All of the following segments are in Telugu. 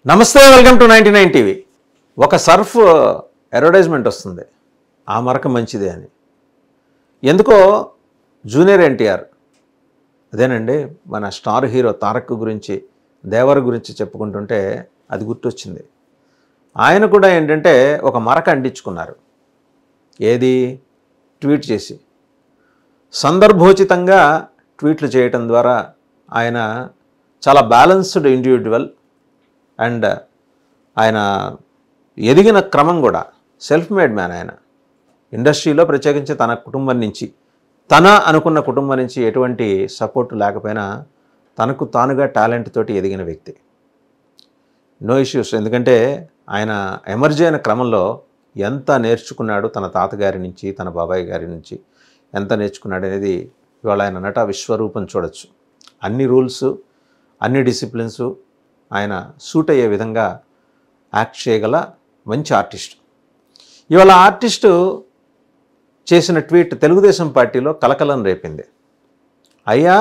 నమస్తే, వెల్కమ్ టు 99 టీవీ. ఒక సర్ఫ్ అడ్వర్టైజ్మెంట్ వస్తుంది, ఆ మరక మంచిదే అని. ఎందుకో జూనియర్ ఎన్టీఆర్, అదేనండి మన స్టార్ హీరో తారక్ గురించి, దేవర్ గురించి చెప్పుకుంటుంటే అది గుర్తొచ్చింది. ఆయన కూడా ఏంటంటే ఒక మరక అంటించుకున్నారు. ఏది? ట్వీట్ చేసి, సందర్భోచితంగా ట్వీట్లు చేయటం ద్వారా ఆయన చాలా బ్యాలెన్స్డ్ ఇండివిజువల్ అండ్ ఆయన ఎదిగిన క్రమం కూడా సెల్ఫ్ మేడ్ మ్యాన్. ఆయన ఇండస్ట్రీలో ప్రత్యేకించి తన కుటుంబం నుంచి, తన అనుకున్న కుటుంబం నుంచి ఎటువంటి సపోర్ట్ లేకపోయినా తనకు తానుగా టాలెంట్ తోటి ఎదిగిన వ్యక్తి. No issues. ఎందుకంటే ఆయన ఎమర్జీ అయిన క్రమంలో ఎంత నేర్చుకున్నాడు తన తాతగారి నుంచి, తన బాబాయ్ గారి నుంచి ఎంత నేర్చుకున్నాడు అనేది ఇవాళ ఆయన నట విశ్వరూపం చూడొచ్చు. అన్ని రూల్స్, అన్ని డిసిప్లిన్స్ ఆయన సూట్ అయ్యే విధంగా యాక్ట్ చేయగల మంచి ఆర్టిస్ట్. ఇవాళ ఆర్టిస్టు చేసిన ట్వీట్ తెలుగుదేశం పార్టీలో కలకలం రేపింది. అయ్యా,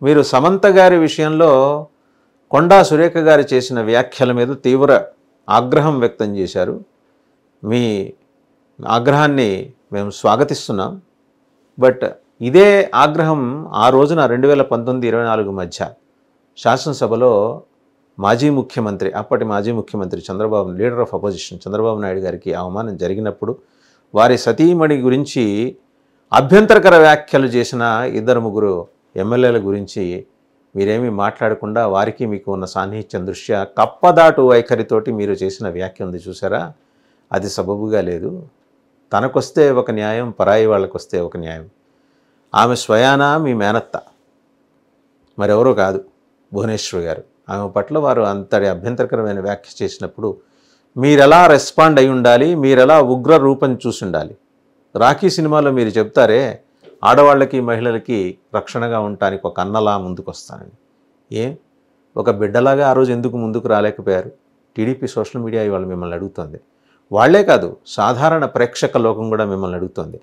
మీరు సమంత గారి విషయంలో కొండా సురేఖ గారు చేసిన వ్యాఖ్యల మీద తీవ్ర ఆగ్రహం వ్యక్తం చేశారు. మీ ఆగ్రహాన్ని మేము స్వాగతిస్తున్నాం. బట్ ఇదే ఆగ్రహం ఆ రోజున 2019-24 మధ్య శాసనసభలో మాజీ ముఖ్యమంత్రి, అప్పటి మాజీ ముఖ్యమంత్రి Chandrababu, leader of opposition Chandrababu Naidu గారికి అవమానం జరిగినప్పుడు వారి సతీమణి గురించి అభ్యంతరకర వ్యాఖ్యలు చేసిన 2-3 ఎమ్మెల్యేల గురించి మీరేమీ మాట్లాడకుండా వారికి మీకు ఉన్న సాన్నిహిత్యం దృష్ట్యా కప్పదాటు వైఖరితోటి మీరు చేసిన వ్యాఖ్య ఉంది చూసారా, అది సబబుగా లేదు. తనకొస్తే ఒక న్యాయం, పరాయి వాళ్ళకొస్తే ఒక న్యాయం. ఆమె స్వయానా మీ మేనత్త, మరెవరో కాదు, భువనేశ్వర్ గారు. ఆమె పట్ల వారు అంతటి అభ్యంతరకరమైన వ్యాఖ్య చేసినప్పుడు మీరెలా రెస్పాండ్ అయి ఉండాలి, మీరెలా ఉగ్ర రూపం చూసి ఉండాలి. రాఖీ సినిమాలో మీరు చెప్తారే, ఆడవాళ్ళకి మహిళలకి రక్షణగా ఉండటానికి ఒక అన్నలా ముందుకు వస్తానని. ఒక బిడ్డలాగా ఆ రోజు ఎందుకు ముందుకు రాలేకపోయారు? టీడీపీ సోషల్ మీడియా ఇవాళ మిమ్మల్ని అడుగుతోంది. వాళ్లే కాదు, సాధారణ ప్రేక్షక లోకం కూడా మిమ్మల్ని అడుగుతోంది.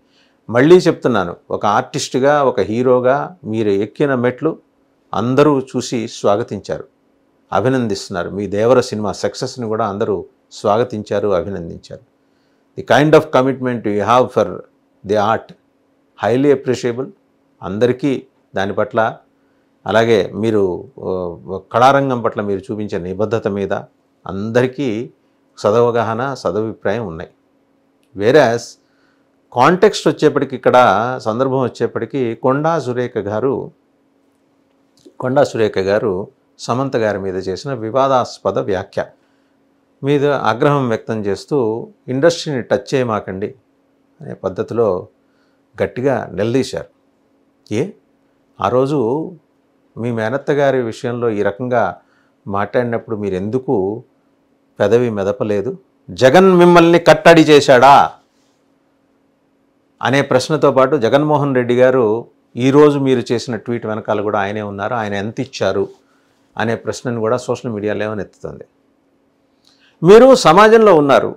మళ్ళీ చెప్తున్నాను, ఒక ఆర్టిస్టుగా, ఒక హీరోగా మీరు ఎక్కిన మెట్లు అందరూ చూసి స్వాగతించారు, అభినందిస్తున్నారు. మీ దేవర సినిమా సక్సెస్ని కూడా అందరూ స్వాగతించారు, అభినందించారు. The kind of commitment you have for the art highly appreciable. అందరికీ దాని పట్ల, అలాగే మీరు కళారంగం పట్ల మీరు చూపించే నిబద్ధత మీద అందరికీ సదవగాహన, సదభిప్రాయం ఉన్నాయి. వేరాస్ కాంటెక్స్ట్ వచ్చేప్పటికి, ఇక్కడ సందర్భం వచ్చేప్పటికి కొండా సురేఖ గారు సమంత గారి మీద చేసిన వివాదాస్పద వ్యాఖ్య మీద ఆగ్రహం వ్యక్తం చేస్తూ ఇండస్ట్రీని టచ్ చేయమాకండి అనే పద్ధతిలో గట్టిగా నిలదీశారు. ఆ రోజు మీ మేనత్త గారి విషయంలో ఈ రకంగా మాట్లాడినప్పుడు మీరు ఎందుకు పెదవి మెదపలేదు? జగన్ మిమ్మల్ని కట్టడి చేశాడా అనే ప్రశ్నతో పాటు జగన్మోహన్ రెడ్డి గారు ఈరోజు మీరు చేసిన ట్వీట్ వెనకాల కూడా ఆయనే ఉన్నారు, ఆయన ఎంత ఇచ్చారు అనే ప్రశ్నను కూడా సోషల్ మీడియాలో లేవనెత్తుతుంది. మీరు సమాజంలో ఉన్నారు,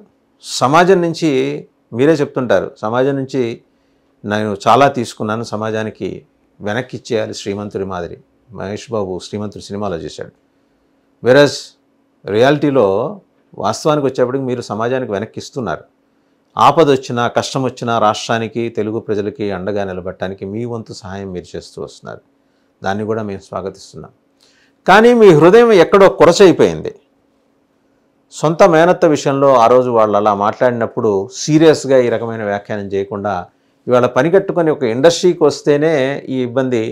సమాజం నుంచి మీరే చెప్తుంటారు, సమాజం నుంచి నేను చాలా తీసుకున్నాను, సమాజానికి వెనక్కి ఇచ్చేయాలి శ్రీమంతుడి మాదిరి. మహేష్ బాబు శ్రీమంతుడి సినిమాలో చేశాడు. వెరస్ రియాలిటీలో వాస్తవానికి వచ్చేప్పటికి మీరు సమాజానికి వెనక్కి ఇస్తున్నారు. ఆపద వచ్చినా, కష్టం వచ్చినా రాష్ట్రానికి, తెలుగు ప్రజలకి అండగా నిలబడటానికి మీ వంతు సహాయం మీరు చేస్తూ వస్తున్నారు. దాన్ని కూడా మేము స్వాగతిస్తున్నాం. కానీ మీ హృదయం ఎక్కడో కొరచైపోయింది. సొంత మేనత్త విషయంలో ఆ రోజు వాళ్ళు అలా మాట్లాడినప్పుడు సీరియస్గా ఈ రకమైన వ్యాఖ్యానం చేయకుండా ఇవాళ పని కట్టుకొని ఒక ఇండస్ట్రీకి వస్తేనే ఈ ఇబ్బంది,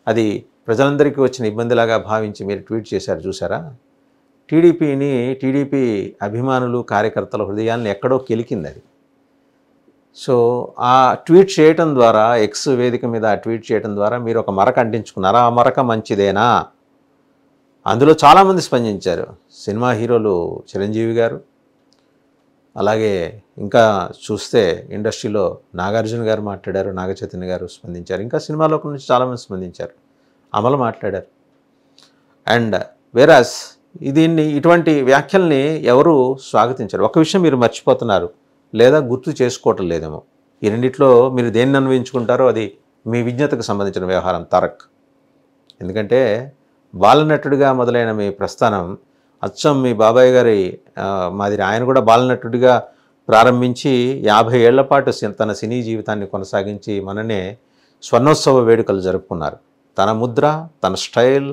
అది ప్రజలందరికీ వచ్చిన ఇబ్బందిలాగా భావించి మీరు ట్వీట్ చేశారు చూసారా. టీడీపీ అభిమానులు, కార్యకర్తల హృదయాలను ఎక్కడో కెలికింది అది. సో ఆ ట్వీట్ చేయటం ద్వారా, ఎక్స్ వేదిక మీద ఆ ట్వీట్ చేయటం ద్వారా మీరు ఒక మరక అంటించుకున్నారా? ఆ మరక మంచిదేనా? అందులో చాలామంది స్పందించారు. సినిమా హీరోలు చిరంజీవి గారు, అలాగే ఇంకా చూస్తే ఇండస్ట్రీలో నాగార్జున గారు మాట్లాడారు, నాగచైతన్య గారు స్పందించారు, ఇంకా సినిమాలోకి నుంచి చాలామంది స్పందించారు, అమలు మాట్లాడారు. అండ్ వేరాస్ ఇటువంటి వ్యాఖ్యల్ని ఎవరు స్వాగతించారు. ఒక విషయం మీరు మర్చిపోతున్నారు, లేదా గుర్తు చేసుకోవటం లేదేమో. ఈ రెండిట్లో మీరు దేన్ని అన్వయించుకుంటారో అది మీ విజ్ఞతకు సంబంధించిన వ్యవహారం తారక్. ఎందుకంటే బాలనటుడిగా మొదలైన మీ ప్రస్థానం అచ్చం మీ బాబాయ్ గారి మాదిరి ఆయన కూడా బాలనటుడిగా ప్రారంభించి 50 ఏళ్ల పాటు తన సినీ జీవితాన్ని కొనసాగించి మననే స్వర్ణోత్సవ వేడుకలు జరుపుకున్నారు. తన ముద్ర, తన స్టైల్,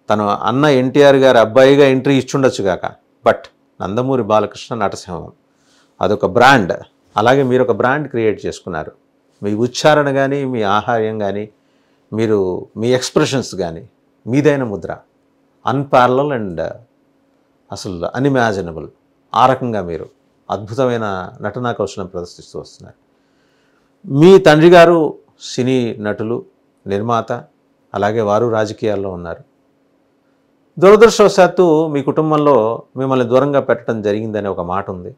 తను అన్న ఎన్టీఆర్ గారి అబ్బాయిగా ఎంట్రీ ఇచ్చుండొచ్చు కాక, బట్ నందమూరి బాలకృష్ణ నటసింహం అదొక బ్రాండ్. అలాగే మీరు ఒక బ్రాండ్ క్రియేట్ చేసుకున్నారు. మీ ఉచ్చారణ కానీ, మీ ఆహార్యం కానీ, మీరు మీ ఎక్స్ప్రెషన్స్ కానీ మీదైన ముద్ర అన్పారలల్ అండ్ అసలు అన్ఇమాజినబుల్. ఆ రకంగా మీరు అద్భుతమైన నటనా కౌశలం ప్రదర్శిస్తూ వస్తున్నారు. మీ తండ్రి గారు సినీ నటులు, నిర్మాత, అలాగే వారు రాజకీయాల్లో ఉన్నారు. దురదృష్టవశాత్తు మీ కుటుంబంలో మిమ్మల్ని దూరంగా పెట్టడం జరిగిందనే ఒక మాట ఉంది.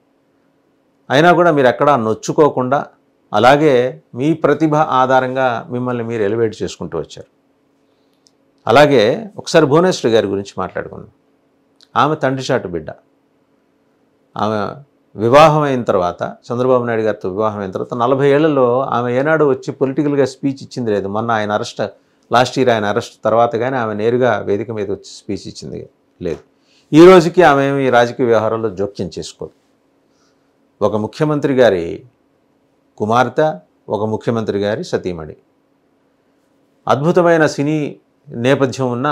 అయినా కూడా మీరు ఎక్కడా నొచ్చుకోకుండా అలాగే మీ ప్రతిభ ఆధారంగా మిమ్మల్ని మీరు ఎలివేట్ చేసుకుంటూ వచ్చారు. అలాగే ఒకసారి భువనేశ్వరి గారి గురించి మాట్లాడుకుందాం. ఆమె తండ్రి చాటు బిడ్డ. ఆమె వివాహం అయిన తర్వాత, చంద్రబాబు నాయుడు గారితో వివాహం అయిన తర్వాత 40 ఏళ్లలో ఆమె ఏనాడు వచ్చి పొలిటికల్గా స్పీచ్ ఇచ్చింది లేదు. మొన్న ఆయన లాస్ట్ ఇయర్ ఆయన అరెస్ట్ తర్వాత కానీ ఆమె నేరుగా వేదిక మీద వచ్చి స్పీచ్ ఇచ్చింది లేదు. ఈ రోజుకి ఆమె ఈ రాజకీయ వ్యవహారాల్లో జోక్యం చేసుకోదు. ఒక ముఖ్యమంత్రి గారి కుమార్తె, ఒక ముఖ్యమంత్రి గారి సతీమణి, అద్భుతమైన సినీ నేపథ్యం ఉన్న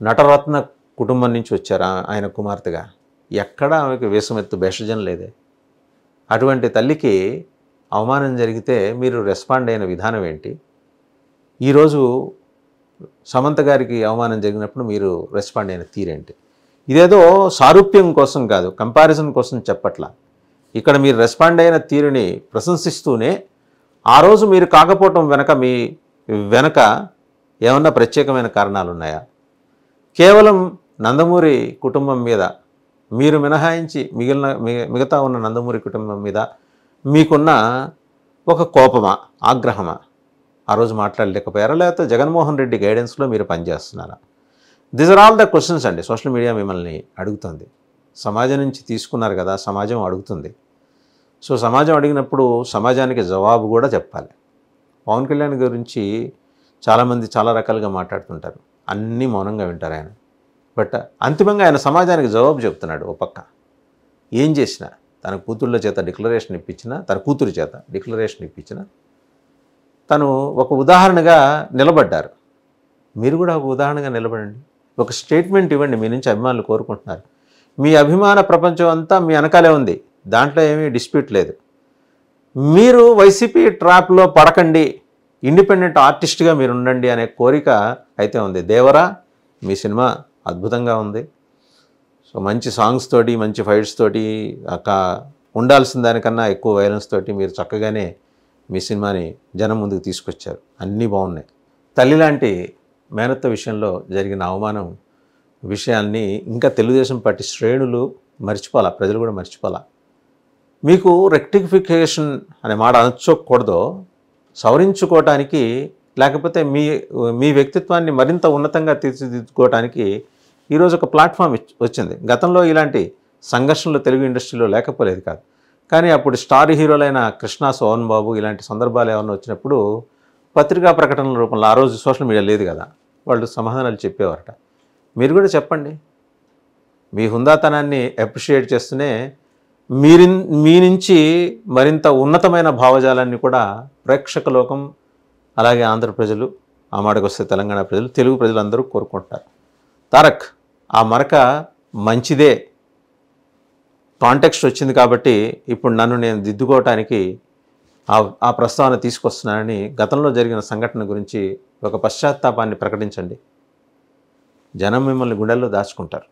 నటరత్న కుటుంబం నుంచి వచ్చారు ఆయన కుమార్తెగా. ఎక్కడా ఆమెకు వేసమెత్తు భేషజం లేదే. అటువంటి తల్లికి అవమానం జరిగితే మీరు రెస్పాండ్ అయిన విధానం ఏంటి? ఈరోజు సమంత గారికి అవమానం జరిగినప్పుడు మీరు రెస్పాండ్ అయిన తీరేంటి? ఇదేదో సారూప్యం కోసం కాదు, కంపారిజన్ కోసం చెప్పట్లా. ఇక్కడ మీరు రెస్పాండ్ అయిన తీరుని ప్రశంసిస్తూనే ఆ రోజు మీరు కాకపోవటం మీ వెనక ఏమన్నా ప్రత్యేకమైన కారణాలు ఉన్నాయా? కేవలం నందమూరి కుటుంబం మీద మీరు మినహాయించి మిగతా ఉన్న నందమూరి కుటుంబం మీద మీకున్న ఒక కోపమా, ఆగ్రహమా? ఆ రోజు మాట్లాడలేకపోయారా? లేకపోతే జగన్మోహన్ రెడ్డి గైడెన్స్లో మీరు పనిచేస్తున్నారా? These are all the questions అండి సోషల్ మీడియా మిమ్మల్ని అడుగుతుంది. సమాజం నుంచి తీసుకున్నారు కదా, సమాజం అడుగుతుంది. సో సమాజం అడిగినప్పుడు సమాజానికి జవాబు కూడా చెప్పాలి. పవన్ కళ్యాణ్ గురించి చాలామంది చాలా రకాలుగా మాట్లాడుతుంటారు, అన్నీ మౌనంగా వింటారు ఆయన. బట్ అంతిమంగా ఆయన సమాజానికి జవాబు చెప్తున్నాడు. ఓ పక్క ఏం చేసినా, తన కూతుళ్ళ చేత డిక్లరేషన్ ఇప్పించినా, తన కూతురు చేత డిక్లరేషన్ ఇప్పించినా తను ఒక ఉదాహరణగా నిలబడ్డారు. మీరు కూడా ఒక ఉదాహరణగా నిలబడండి, ఒక స్టేట్మెంట్ ఇవ్వండి. మీ నుంచి అభిమానులు కోరుకుంటున్నారు. మీ అభిమాన ప్రపంచం అంతా మీ వెనకాలే ఉంది, దాంట్లో ఏమీ డిస్ప్యూట్ లేదు. మీరు వైసీపీ ట్రాప్లో పడకండి, ఇండిపెండెంట్ ఆర్టిస్ట్గా మీరు ఉండండి అనే కోరిక అయితే ఉంది. దేవరా మీ సినిమా అద్భుతంగా ఉంది. సో మంచి సాంగ్స్ తోటి, మంచి ఫైట్స్ తోటి, ఉండాల్సిన దానికన్నా ఎక్కువ వైలెన్స్ తోటి మీరు చక్కగానే మీ సినిమాని జనం ముందుకు తీసుకొచ్చారు. అన్నీ బాగున్నాయి. తల్లి లాంటి మేనత్త విషయంలో జరిగిన అవమానం విషయాన్ని ఇంకా తెలుగుదేశం పార్టీ శ్రేణులు మర్చిపోవాలా, ప్రజలు కూడా మర్చిపోవాలా. మీకు రెక్టిఫికేషన్ అనే మాట అనొచ్చకూడదో, సవరించుకోవటానికి, లేకపోతే మీ వ్యక్తిత్వాన్ని మరింత ఉన్నతంగా తీర్చిదిద్దుకోవటానికి ఈరోజు ఒక ప్లాట్ఫామ్ వచ్చింది. గతంలో ఇలాంటి సంఘర్షణలు తెలుగు ఇండస్ట్రీలో లేకపోలేదు కాదు. కానీ అప్పుడు స్టార్ హీరోలైన కృష్ణ, సోహన్ బాబు ఇలాంటి సందర్భాలు ఏమైనా వచ్చినప్పుడు పత్రికా ప్రకటనల రూపంలో, ఆ రోజు సోషల్ మీడియా లేదు కదా, వాళ్ళు సమాధానాలు చెప్పేవారట. మీరు కూడా చెప్పండి. మీ హుందాతనాన్ని అప్రిషియేట్ చేస్తూనే మీ నుంచి మరింత ఉన్నతమైన భావజాలాన్ని కూడా ప్రేక్షక లోకం, అలాగే ఆంధ్ర ప్రజలు, ఆ మాటకు వస్తే తెలంగాణ ప్రజలు, తెలుగు ప్రజలందరూ కోరుకుంటారు. తారక్, ఆ మరక మంచిదే, కాంటెక్స్ట్ వచ్చింది కాబట్టి ఇప్పుడు నన్ను నేను దిద్దుకోవటానికి ఆ ప్రస్తావన తీసుకొస్తున్నానని గతంలో జరిగిన సంఘటన గురించి ఒక పశ్చాత్తాపాన్ని ప్రకటించండి. జనం మిమ్మల్ని గుండెల్లో దాచుకుంటారు.